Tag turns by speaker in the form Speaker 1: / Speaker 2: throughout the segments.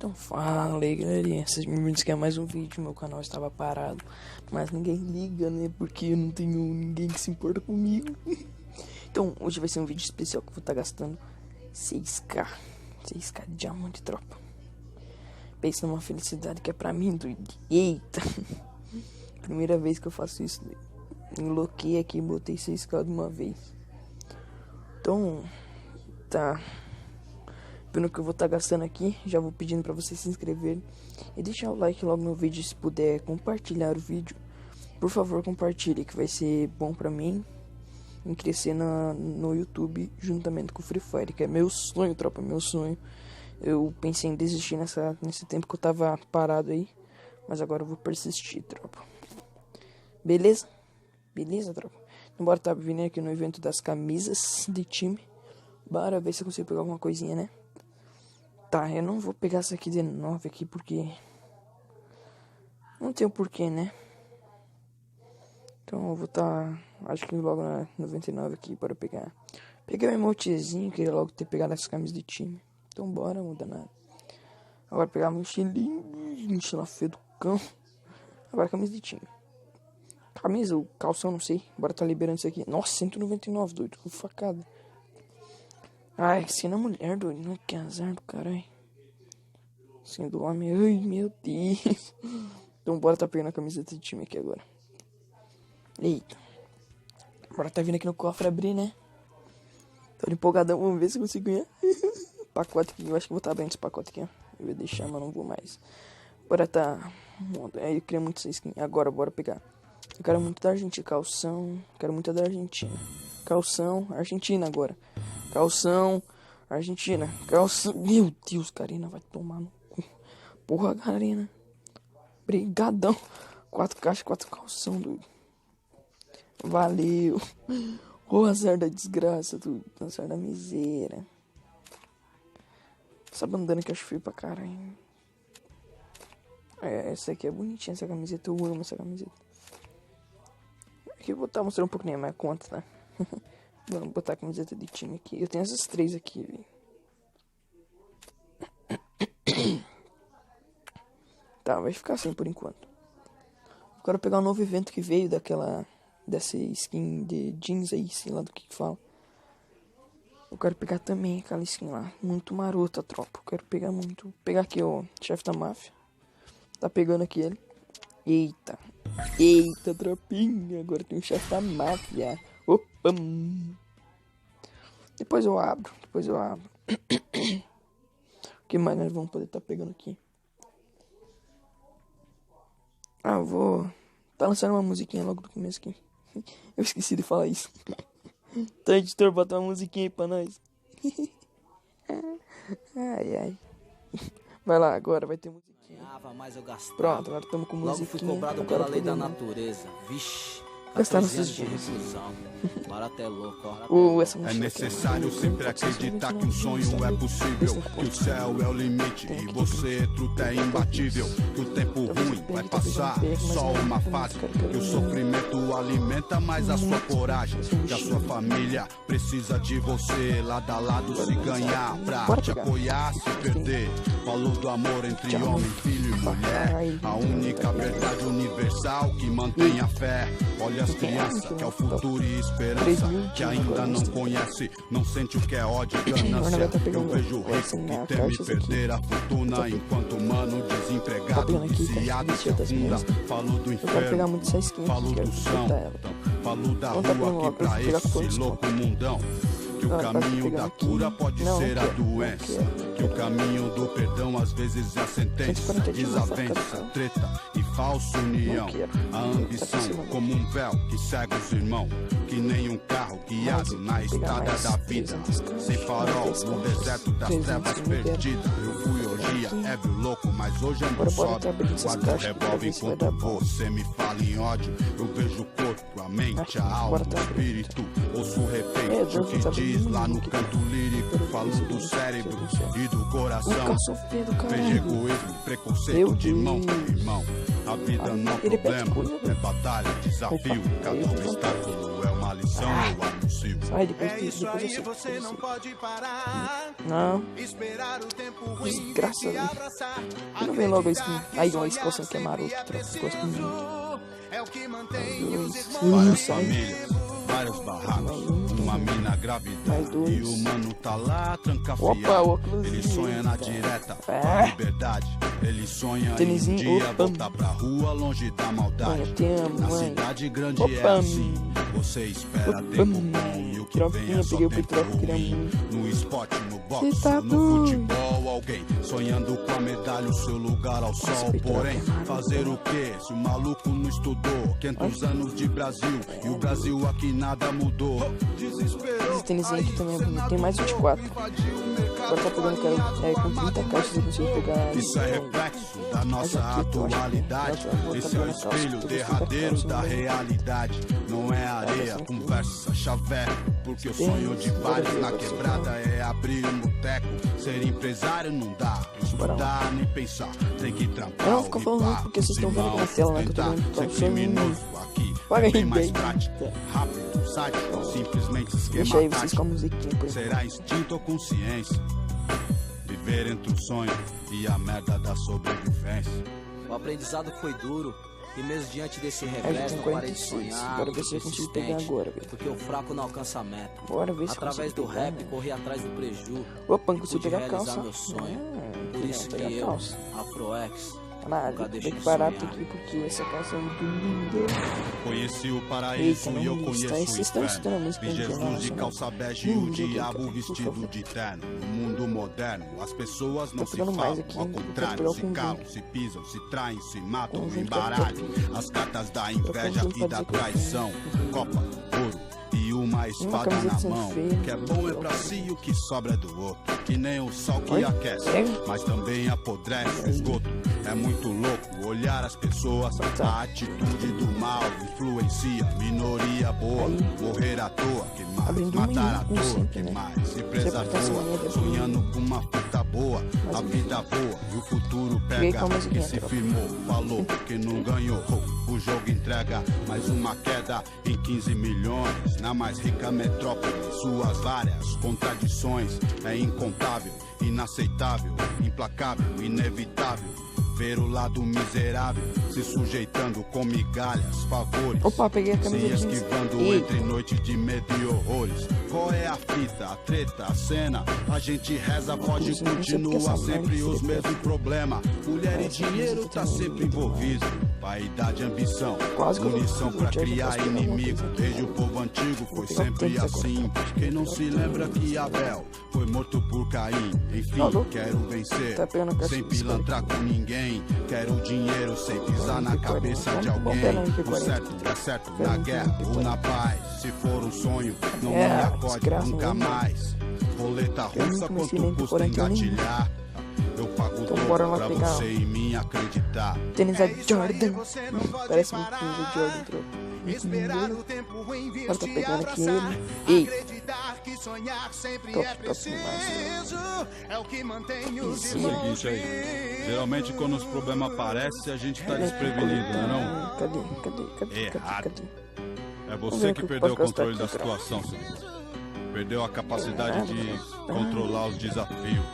Speaker 1: Então fala aí, galerinha, vocês me viram que é mais um vídeo, meu canal estava parado, mas ninguém liga, né, porque eu não tenho ninguém que se importa comigo. Então hoje vai ser um vídeo especial que eu vou estar gastando 6k de diamante, tropa. Pensa numa felicidade que é pra mim, doido. Eita, primeira vez que eu faço isso, doido. Enloquei aqui e botei 6k de uma vez. Então, tá. Pelo que eu vou estar gastando aqui, já vou pedindo pra vocês se inscreverem e deixar o like logo no vídeo. Se puder compartilhar o vídeo, por favor compartilhe, que vai ser bom pra mim em crescer no YouTube juntamente com o Free Fire, que é meu sonho, tropa, meu sonho. Eu pensei em desistir nesse tempo que eu tava parado aí, mas agora eu vou persistir, tropa. Beleza? Beleza, tropa? Então bora tá vindo aqui no evento das camisas de time. Bora ver se eu consigo pegar alguma coisinha, né? Tá, eu não vou pegar essa aqui de 9 aqui porque não tem o porquê, né? Então eu vou tá, acho que logo na 99 aqui para pegar. Peguei o emotezinho, queria logo ter pegado essas camisas de time. Então bora, não muda nada. Agora pegar a mochila feia do cão. Agora camisa de time. Camisa, o calção, não sei. Bora tá liberando isso aqui. Nossa, 199, doido, com facada. Ai, sendo mulher, doido, não, que azar do caralho. Sendo homem, ai meu Deus. Então bora tá pegando a camiseta de time aqui agora. Eita. Bora tá vindo aqui no cofre abrir, né? Tô empolgadão, vamos ver se eu consigo ganhar. Pacote aqui, eu acho que vou tá abrindo esse pacote aqui, ó. Eu ia deixar, mas não vou mais. Bora tá. Eu queria muito essa skin. Agora, bora pegar. Eu quero muito da Argentina, calção. Quero muito da Argentina. Calção, Argentina agora. Calção, Argentina. Calção. Meu Deus, Karina, vai tomar no cu. Porra, Karina. Brigadão. 4 caixas, 4 calção, doido. Valeu. O azar da desgraça, doido. O azar da miséria. Essa bandana que eu acho feio pra caralho. É, essa aqui é bonitinha, essa camiseta. Eu amo essa camiseta. Aqui eu vou estar mostrando um pouco nem a minha conta, tá? Vamos botar a camiseta de time aqui. Eu tenho essas 3 aqui, velho. Tá, vai ficar assim por enquanto. Eu quero pegar um novo evento que veio dessa skin de jeans aí, sei lá do que fala. Eu quero pegar também aquela skin lá. Muito marota, tropa. Eu quero pegar muito. Vou pegar aqui o chefe da máfia. Tá pegando aqui ele. Eita. Eita, tropinha. Agora tem o chefe da máfia. Opa. Depois eu abro. O que mais nós vamos poder estar pegando aqui? Ah, eu vou tá lançando uma musiquinha logo do começo aqui. Eu esqueci de falar isso. Tá, editor, bota uma musiquinha aí pra nós. Ai, ai. Vai lá, agora vai ter musiquinha. Pronto, agora estamos com musiquinha.
Speaker 2: Logo fui cobrado pela lei da natureza. Vixe.
Speaker 1: Gastar nossos dias.
Speaker 2: Barato é louco, ó.
Speaker 3: É necessário sempre acreditar que um sonho é possível, que o céu é o limite e você, truta, é imbatível, que o tempo ruim vai passar, só uma fase, que o sofrimento alimenta mais a sua coragem, que a sua família precisa de você, lado a lado se ganhar, pra te apoiar, se perder. Falou do amor entre homem, filho e mulher, a única verdade universal que mantém a fé. Olha as crianças, que é o futuro e esperança, que ainda não conhece, não sente o que é ódio e ganância. Eu vejo o rico que teme perder a fortuna, enquanto o mano desempregado, viciado, se afunda. Falou do inferno, falou do chão, falou da rua que pra esse louco mundão. Que o caminho da cura pode ser a doença, que o caminho do perdão às vezes é a sentença, desavença, treta e falsa união, a ambição como um véu que cega os irmãos, que nem um carro guiado na estrada da vida, sem farol no deserto das trevas perdidas. Eu fui orgia, ébrio louco, mas hoje ando sóbrio, guardo o revólver enquanto você me fala em ódio. Eu vejo o corpo, a mente, a alma, o espírito, ouço o repente, o que diz lá no canto lírico, falando do cérebro e do coração. Veja egoísmo, preconceito de irmão com irmão. A vida não é problema, é batalha, desafio. Cada obstáculo é uma uma lição, eu anuncio.
Speaker 1: Sai, depois
Speaker 4: É isso
Speaker 1: depois
Speaker 4: aí,
Speaker 1: eu
Speaker 4: você
Speaker 1: sei.
Speaker 4: não pode parar.
Speaker 1: Não,
Speaker 4: Esperar o tempo ruim
Speaker 1: desgraça,
Speaker 4: te
Speaker 1: velho.
Speaker 4: abraçar.
Speaker 1: Não vem logo a skin.
Speaker 4: Acreditar que
Speaker 1: Aí, uma
Speaker 4: sonhar
Speaker 1: exclamação que é maroto,
Speaker 4: sempre
Speaker 1: tropa. Gosto muito.
Speaker 4: preciso. É o que mantém os
Speaker 1: Dois.
Speaker 4: irmãos
Speaker 3: Várias
Speaker 1: Sai.
Speaker 3: famílias, vários barracos, uma mina grávida
Speaker 1: Mais dois.
Speaker 3: e o mano tá lá
Speaker 1: Opa,
Speaker 3: trancafiado.
Speaker 1: óculos.
Speaker 3: Ele sonha na direta, com
Speaker 1: É.
Speaker 3: a liberdade. Ele sonha em um
Speaker 1: Tênisinho,
Speaker 3: dia
Speaker 1: opa.
Speaker 3: voltar pra rua longe da maldade.
Speaker 1: Mãe, eu te amo,
Speaker 3: Na
Speaker 1: mãe.
Speaker 3: cidade grande
Speaker 1: Opa.
Speaker 3: é assim. Você espera
Speaker 1: Opa.
Speaker 3: tempo bom e o que
Speaker 1: Troquinha,
Speaker 3: vem é só
Speaker 1: peguei o
Speaker 3: tempo
Speaker 1: troco, queria
Speaker 3: ruim.
Speaker 1: muito.
Speaker 3: No esporte, no boxe,
Speaker 1: Cê tá
Speaker 3: no
Speaker 1: doido.
Speaker 3: futebol, alguém sonhando com a medalha, o seu lugar ao sol.
Speaker 1: Petroca,
Speaker 3: Porém,
Speaker 1: mano.
Speaker 3: fazer o que se o maluco não estudou? 500 anos de Brasil e o Brasil aqui nada mudou. Desesperou.
Speaker 1: Esse tênisinho aqui também é bonito. Tem mais 24. Agora tá pegando, cara, com 30 caixas eu consigo pegar.
Speaker 3: Isso é reflexo da nossa
Speaker 1: Mas aqui, eu acho que-
Speaker 3: atualidade.
Speaker 1: eu vou
Speaker 3: Esse
Speaker 1: tacar
Speaker 3: é o
Speaker 1: na calça,
Speaker 3: espelho
Speaker 1: porque eu
Speaker 3: derradeiro
Speaker 1: vou
Speaker 3: da
Speaker 1: tacar na calça,
Speaker 3: realidade. Não é areia, conversa, chaveco. Porque o sonho de vários na quebrada é abrir um boteco. Ser empresário não dá, estudar nem pensar. Tem que trampar.
Speaker 1: Eu não fico falando muito porque vocês estão vendo aqui na tela, né, que eu tô vendo
Speaker 3: Ser
Speaker 1: só
Speaker 3: criminoso aqui
Speaker 1: Paga
Speaker 3: é bem
Speaker 1: aí,
Speaker 3: mais
Speaker 1: bem.
Speaker 3: prático, rápido, sádico, simplesmente
Speaker 1: Deixa aí
Speaker 3: esquema
Speaker 1: vocês com a
Speaker 3: tático.
Speaker 1: musiquinha por enquanto.
Speaker 3: Será instinto ou consciência? Viver entre o sonho e a merda da sobrevivência.
Speaker 2: O aprendizado foi duro. E mesmo diante desse
Speaker 1: Aí já
Speaker 2: revés,
Speaker 1: tem
Speaker 2: não parei de
Speaker 1: 46.
Speaker 2: sonhar.
Speaker 1: Bora ver se eu
Speaker 2: fui
Speaker 1: consigo pegar
Speaker 2: persistente,
Speaker 1: agora, velho.
Speaker 2: Porque o fraco não alcança a meta.
Speaker 1: Bora ver se
Speaker 2: Através
Speaker 1: consigo
Speaker 2: do
Speaker 1: pegar,
Speaker 2: rap,
Speaker 1: né?
Speaker 2: corri atrás do preju.
Speaker 1: Opa,
Speaker 2: e
Speaker 1: não consigo
Speaker 2: pude
Speaker 1: pegar a
Speaker 2: realizar
Speaker 1: calça.
Speaker 2: meu sonho. Por
Speaker 1: Queria
Speaker 2: isso que
Speaker 1: pegar a
Speaker 2: eu,
Speaker 1: calça.
Speaker 2: Afroex,
Speaker 1: Caralho,
Speaker 2: nunca deixo
Speaker 1: tem que
Speaker 2: de
Speaker 1: parar
Speaker 2: sonhar.
Speaker 1: aqui porque essa calça é muito linda.
Speaker 3: Conheci o paraíso
Speaker 1: Eita,
Speaker 3: e eu
Speaker 1: não,
Speaker 3: conheço
Speaker 1: está-
Speaker 3: o
Speaker 1: vocês estão escutando a
Speaker 3: inferno.
Speaker 1: música
Speaker 3: Vi
Speaker 1: internacional,
Speaker 3: Jesus de
Speaker 1: né?
Speaker 3: calça bege e o
Speaker 1: Deus,
Speaker 3: diabo
Speaker 1: por
Speaker 3: vestido
Speaker 1: favor.
Speaker 3: de terno. No mundo moderno, as pessoas não
Speaker 1: Tô
Speaker 3: se
Speaker 1: pegando mais
Speaker 3: falam.
Speaker 1: aqui,
Speaker 3: Ao
Speaker 1: hein? Eu quero
Speaker 3: contrário,
Speaker 1: pegar o
Speaker 3: se
Speaker 1: conjunto.
Speaker 3: calam, se pisam, se traem, se matam,
Speaker 1: Conjunto,
Speaker 3: embaralham. As cartas da inveja
Speaker 1: conjunto
Speaker 3: e da
Speaker 1: pode dizer que eu
Speaker 3: traição. Copa, ouro e uma espada
Speaker 1: camiseta
Speaker 3: na
Speaker 1: sem
Speaker 3: mão.
Speaker 1: freio.
Speaker 3: Que é bom é pra si, o que sobra é do outro. Que nem o sol que
Speaker 1: Oi?
Speaker 3: aquece,
Speaker 1: Pega.
Speaker 3: mas também apodrece o esgoto. É muito louco olhar as pessoas,
Speaker 1: Tá.
Speaker 3: a atitude do mal influencia. Minoria boa, morrer à toa, que mais?
Speaker 1: Abrindo um
Speaker 3: Matar à
Speaker 1: minuto,
Speaker 3: toa,
Speaker 1: sempre,
Speaker 3: que
Speaker 1: né?
Speaker 3: mais? Empresa
Speaker 1: Sempre tá sem
Speaker 3: boa,
Speaker 1: medo,
Speaker 3: sonhando com uma fita boa.
Speaker 1: Mas
Speaker 3: A vida voa e o futuro
Speaker 1: Cheguei
Speaker 3: pega.
Speaker 1: com a musiquinha,
Speaker 3: Quem se
Speaker 1: tropa.
Speaker 3: firmou, falou que não ganhou. O jogo entrega mais uma queda em 15 milhões. Na mais rica metrópole, suas várias contradições. É incontável, inaceitável, implacável, inevitável. Ver o lado miserável se sujeitando com migalhas, favores.
Speaker 1: Opa, peguei a
Speaker 3: Se
Speaker 1: camisa jeans.
Speaker 3: esquivando
Speaker 1: Eita.
Speaker 3: entre noite de medo e horrores. Qual é a fita, a treta, a cena? A gente reza, pode
Speaker 1: Inclusive, não sei porque
Speaker 3: continua
Speaker 1: essa
Speaker 3: sempre
Speaker 1: merda
Speaker 3: os
Speaker 1: fica
Speaker 3: mesmos problemas. Mulher e
Speaker 1: Essa
Speaker 3: dinheiro
Speaker 1: música
Speaker 3: tá
Speaker 1: também
Speaker 3: sempre
Speaker 1: é muito
Speaker 3: envolvido. Vaidade, ambição,
Speaker 1: Quase que eu
Speaker 3: munição
Speaker 1: vou
Speaker 3: pra
Speaker 1: te ajudar
Speaker 3: criar
Speaker 1: a pegar alguma
Speaker 3: inimigo.
Speaker 1: coisa aqui.
Speaker 3: Desde o povo antigo foi
Speaker 1: Vou pegar o
Speaker 3: sempre
Speaker 1: tênis
Speaker 3: assim.
Speaker 1: agora.
Speaker 3: Quem não se lembra que Abel foi morto por Caim? Enfim,
Speaker 1: Alô?
Speaker 3: quero vencer,
Speaker 1: Tá pegando a caixa
Speaker 3: sem
Speaker 1: de biscoito.
Speaker 3: pilantrar com ninguém. Quero dinheiro sem pisar na cabeça de
Speaker 1: Vamos
Speaker 3: alguém.
Speaker 1: pegar um
Speaker 3: O
Speaker 1: MP40.
Speaker 3: certo é certo
Speaker 1: Pega
Speaker 3: na
Speaker 1: um
Speaker 3: guerra ou
Speaker 1: MP40.
Speaker 3: na paz. Se for um sonho, não
Speaker 1: É,
Speaker 3: me acorde
Speaker 1: desgraça
Speaker 3: nunca
Speaker 1: mesmo.
Speaker 3: mais. Roleta
Speaker 1: Eu
Speaker 3: russa,
Speaker 1: nunca comecei
Speaker 3: quanto
Speaker 1: nem
Speaker 3: custa
Speaker 1: MP40 nenhum.
Speaker 3: engatilhar? Eu pago
Speaker 1: Então
Speaker 3: tudo
Speaker 1: bora lá
Speaker 3: pra
Speaker 1: pegar.
Speaker 3: você em mim acreditar.
Speaker 1: Tênis da
Speaker 4: É isso aí,
Speaker 1: Jordan.
Speaker 4: você não pode
Speaker 1: Parece muito
Speaker 4: parar.
Speaker 1: tênis da Jordan, tropa.
Speaker 4: Esperar o tempo ruim vir
Speaker 1: Agora tá
Speaker 4: te
Speaker 1: pegando aqui
Speaker 4: abraçar.
Speaker 1: ele. Ei.
Speaker 4: Acreditar que sonhar sempre
Speaker 1: Top,
Speaker 4: é
Speaker 1: top
Speaker 4: preciso. É o que mantém os
Speaker 1: Isso.
Speaker 4: irmãos
Speaker 3: Seguinte aí. Geralmente quando os problemas aparecem, a gente tá desprevenido, não é não?
Speaker 1: Cadê?
Speaker 3: Errado.
Speaker 1: Cadê?
Speaker 3: É
Speaker 1: Vamos
Speaker 3: você
Speaker 1: ver
Speaker 3: que
Speaker 1: o que
Speaker 3: perdeu o
Speaker 1: pode gastar
Speaker 3: controle da
Speaker 1: aqui, cara.
Speaker 3: situação, senhor. Perdeu a capacidade de controlar os desafios.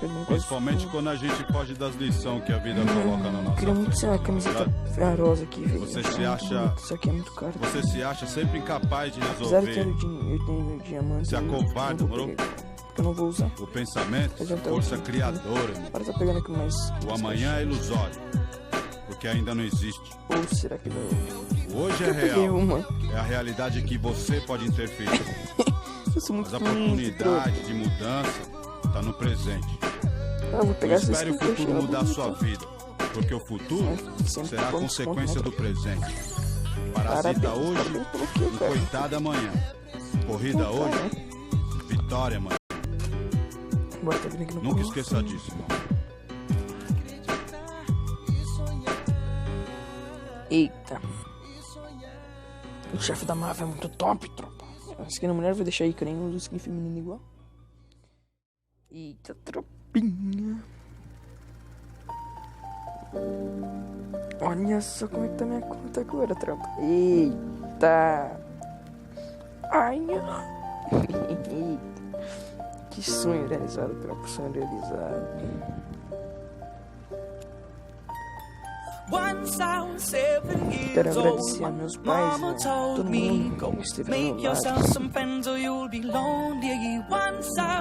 Speaker 1: Eu não gosto.
Speaker 3: Principalmente quando a gente foge das lições que a vida coloca na
Speaker 1: Eu
Speaker 3: nossa
Speaker 1: queria muito
Speaker 3: frente.
Speaker 1: ser uma camiseta rosa aqui, velho.
Speaker 3: Você
Speaker 1: Eu acho
Speaker 3: se
Speaker 1: muito
Speaker 3: acha-
Speaker 1: bonito. Isso aqui é muito caro.
Speaker 3: Você se acha sempre incapaz de
Speaker 1: Apesar de ter
Speaker 3: resolver.
Speaker 1: eu tenho diamante.
Speaker 3: Se
Speaker 1: eu
Speaker 3: acovarda,
Speaker 1: não vou
Speaker 3: moro?
Speaker 1: pegar, porque eu não vou usar.
Speaker 3: O pensamento,
Speaker 1: Eu já tô
Speaker 3: força
Speaker 1: aqui.
Speaker 3: criadora, irmão.
Speaker 1: Agora tá pegando aqui mais.
Speaker 3: O amanhã é ilusório, porque ainda não existe.
Speaker 1: Ou será que não?
Speaker 3: O hoje é
Speaker 1: Eu peguei
Speaker 3: real,
Speaker 1: uma.
Speaker 3: é a realidade que você pode interferir.
Speaker 1: Eu sou muito
Speaker 3: Mas a
Speaker 1: ruim,
Speaker 3: oportunidade de mudança tá no presente.
Speaker 1: Ah, eu vou pegar
Speaker 3: Não
Speaker 1: essa
Speaker 3: espere o
Speaker 1: skin,
Speaker 3: futuro
Speaker 1: ela é
Speaker 3: mudar a sua
Speaker 1: bonita.
Speaker 3: vida, porque o futuro
Speaker 1: Sempre
Speaker 3: será a
Speaker 1: com
Speaker 3: consequência
Speaker 1: desconto,
Speaker 3: do presente. Parasita
Speaker 1: Parabéns,
Speaker 3: hoje,
Speaker 1: parabéns pelo quê, cara?
Speaker 3: coitada amanhã. Corrida
Speaker 1: Pô,
Speaker 3: hoje,
Speaker 1: cara,
Speaker 3: vitória amanhã.
Speaker 1: Bora, tá vindo aqui no
Speaker 3: Nunca
Speaker 1: colo.
Speaker 3: esqueça disso, irmão.
Speaker 1: Eita. O chefe da máfia é muito top, tropa. A skin da mulher vai deixar aí, nem usa skin feminina igual. Eita, tropinha. Olha só como é que tá minha conta agora, tropa. Eita. Ai, que sonho realizado, tropa, sonho realizado. Quero agradecer a meus pais, né? Todo mundo que esteve ao meu lado.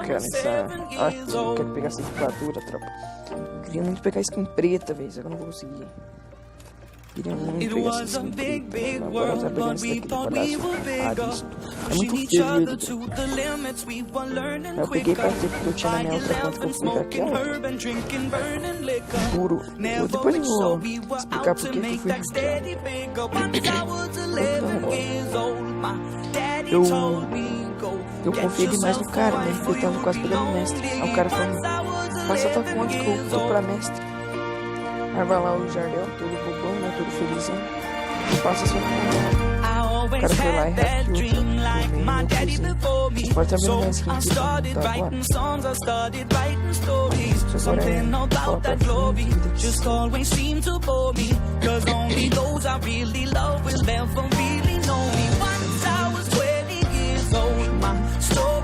Speaker 1: Quero quero pegar essa equipadura, tropa. Queria muito pegar a skin preta, velho, só que eu não vou conseguir. Queria muito pegar essa skin preta. Agora eu tô pegando esse daqui do palhaço. É muito feio ele. Eu peguei pra ter porque eu tinha na minha outra conta que eu fui hackeado. Puro. Depois eu vou explicar por que eu fui hackeado. Eu confiei demais no cara, né? Ele tava quase pegando mestre. Aí o cara falou, passa tua conta que eu vou pra mestre. Aí vai lá o Jardel, todo bobão, né? Todo felizão. E passa sua conta. O cara foi lá e hackeou. Você pode estar vendo mais skin que tá agora. Isso agora é falta de vida.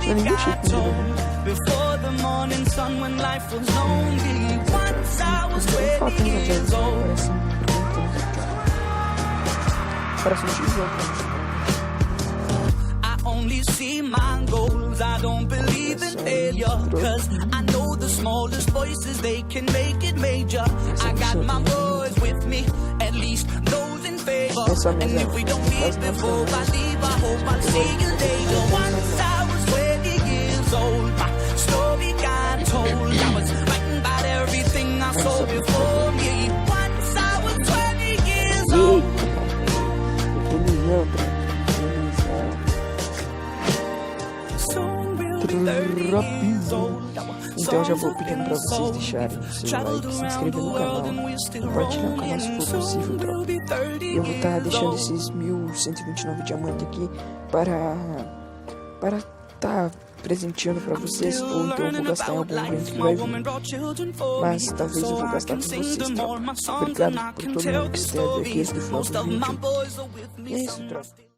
Speaker 1: Eu nem deixei comigo. Parece um tijolo.
Speaker 5: Only see my goals, I don't believe in failure, cause I know the smallest voices, they can make it major. I got my boys with me, at least those in favor. And if we don't meet before I leave, I hope I'll see you later. Once I was 20 years old, my story got told. I was writing about everything I saw before me. Once I was 20 years old.
Speaker 1: Então já vou pedindo pra vocês deixarem o seu like, se inscrever no canal, compartilhar o canal se for possível, tropa. E eu vou estar deixando esses 1129 diamantes aqui para estar presenteando pra vocês, ou então eu vou gastar em algum evento que vai vir. Mas talvez eu vou gastar com vocês, tropa. Obrigado por todo mundo que esteve aqui no final do vídeo. E é isso, tropa.